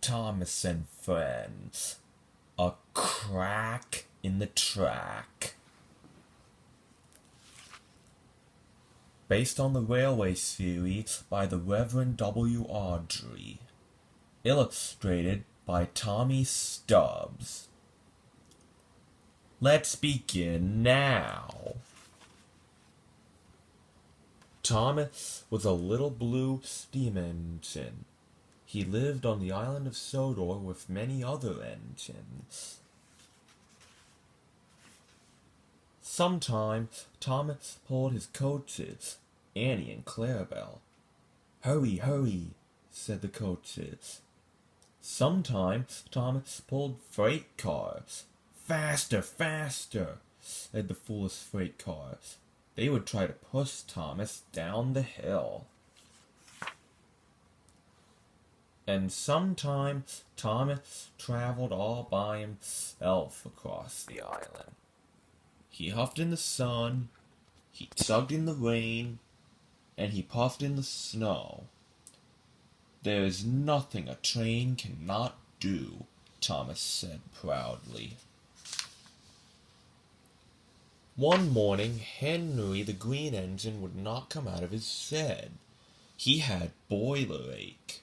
Thomas and Friends. A Crack in the Track. Based on the Railway series by the Reverend W. Awdry. Illustrated by Tommy Stubbs. Let's begin now. Thomas was a little blue steam engine. He lived on the island of Sodor with many other engines. Sometimes Thomas pulled his coaches, Annie and Clarabelle. "Hurry, hurry," said the coaches. Sometimes Thomas pulled freight cars. "Faster, faster," said the foolish freight cars. They would try to push Thomas down the hill. And sometimes Thomas traveled all by himself across the island. He huffed in the sun, he tugged in the rain, and he puffed in the snow. "There is nothing a train cannot do," Thomas said proudly. One morning, Henry the Green Engine would not come out of his shed. He had boiler ache.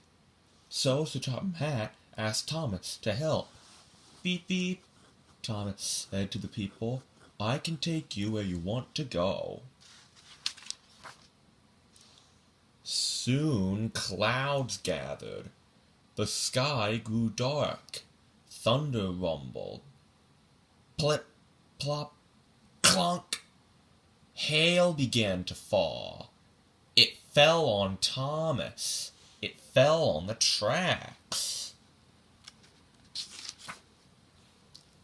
So Sir Topham Hatt asked Thomas to help. "Beep, beep," Thomas said to the people. "I can take you where you want to go." Soon clouds gathered. The sky grew dark. Thunder rumbled. Plip, plop, clunk. Hail began to fall. It fell on Thomas. It fell on the tracks.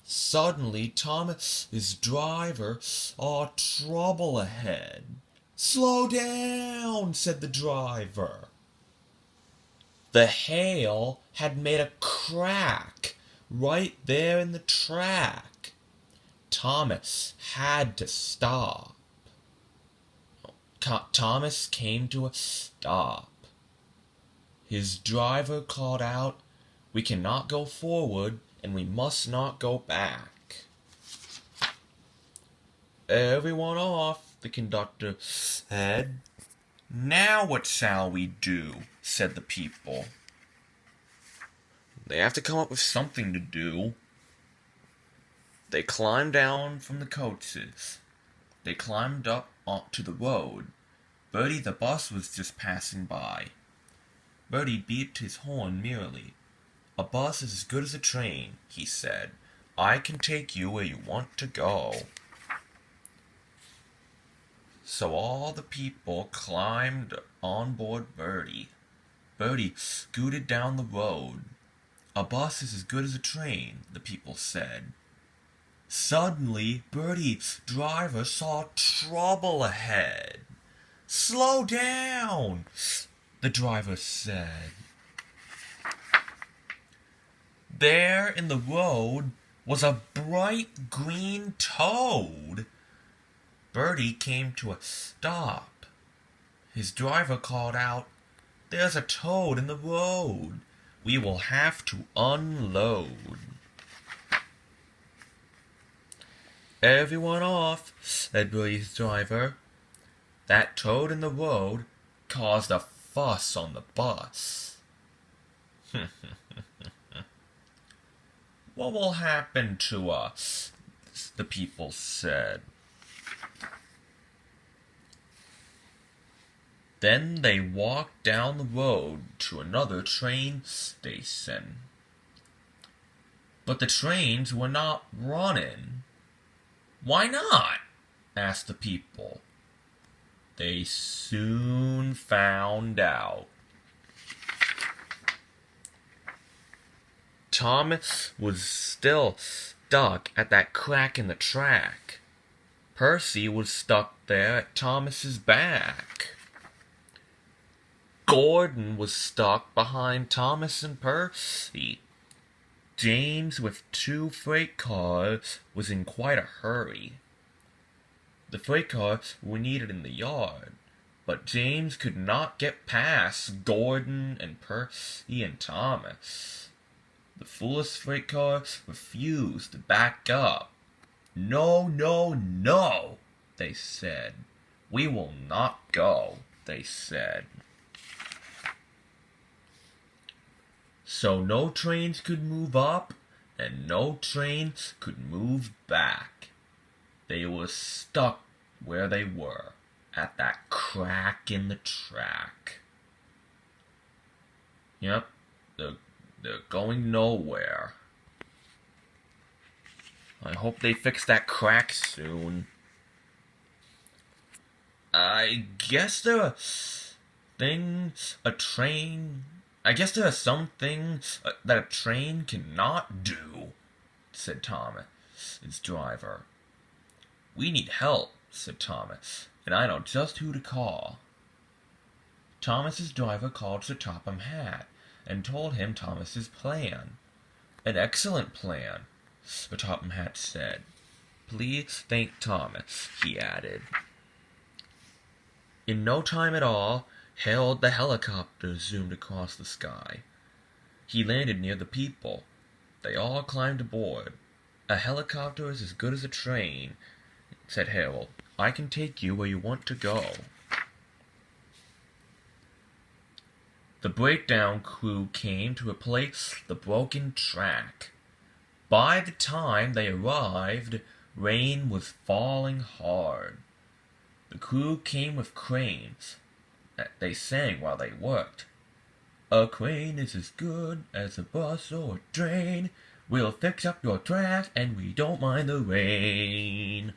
Suddenly, Thomas's driver saw trouble ahead. "Slow down," said the driver. The hail had made a crack right there in the track. Thomas had to stop. Thomas came to a stop. His driver called out, "We cannot go forward, and we must not go back." "Everyone off," the conductor said. "Now what shall we do?" said the people. "They have to come up with something to do." They climbed down from the coaches. They climbed up onto the road. Bertie the bus was just passing by. Bertie beeped his horn merrily. "A bus is as good as a train," he said. "I can take you where you want to go." So all the people climbed on board Bertie. Bertie scooted down the road. "A bus is as good as a train," the people said. Suddenly, Bertie's driver saw trouble ahead. "Slow down," the driver said. There in the road was a bright green toad. Bertie came to a stop. His driver called out, "There's a toad in the road. We will have to unload." "Everyone off," said Bertie's driver. That toad in the road caused a fuss on the bus. "What will happen to us?" the people said. Then they walked down the road to another train station. But the trains were not running. "Why not?" asked the people. They soon found out. Thomas was still stuck at that crack in the track. Percy was stuck there at Thomas's back. Gordon was stuck behind Thomas and Percy. James, with 2 freight cars, was in quite a hurry. The freight cars were needed in the yard, but James could not get past Gordon and Percy and Thomas. The foolish freight car refused to back up. No, no, no, they said. We will not go, they said. So no trains could move up, and no trains could move back. They were stuck where they were, at that crack in the track. Yep, they're going nowhere. I hope they fix that crack soon. I guess there are some things that a train cannot do, said Thomas, its driver. We need help, said Thomas, and I know just who to call. Thomas's driver called Sir Topham Hatt and told him Thomas's plan. An excellent plan, Sir Topham Hatt said. Please thank Thomas, he added. In no time at all, Harold the helicopter zoomed across the sky. He landed near the people. They all climbed aboard. A helicopter is as good as a train, said Harold. I can take you where you want to go. The breakdown crew came to replace the broken track. By the time they arrived, rain was falling hard. The crew came with cranes. They sang while they worked. A crane is as good as a bus or a train. We'll fix up your track and we don't mind the rain.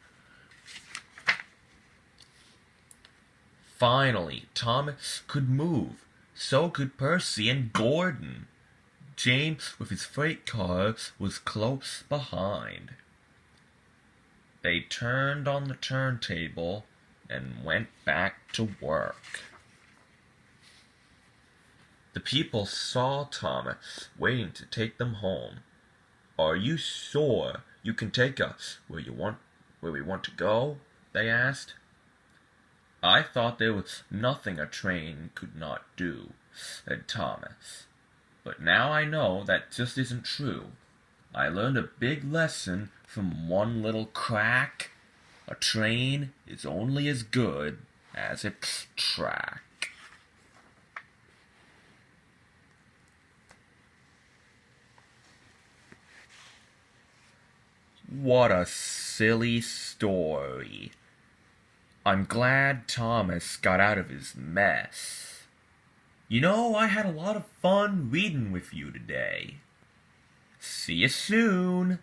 Finally, Thomas could move. So could Percy and Gordon. James, with his freight car, was close behind. They turned on the turntable and went back to work. The people saw Thomas waiting to take them home. Are you sure you can take us where we want to go? They asked. I thought there was nothing a train could not do, said Thomas. But now I know that just isn't true. I learned a big lesson from one little crack. A train is only as good as its track. What a silly story. I'm glad Thomas got out of his mess. You know, I had a lot of fun reading with you today. See you soon.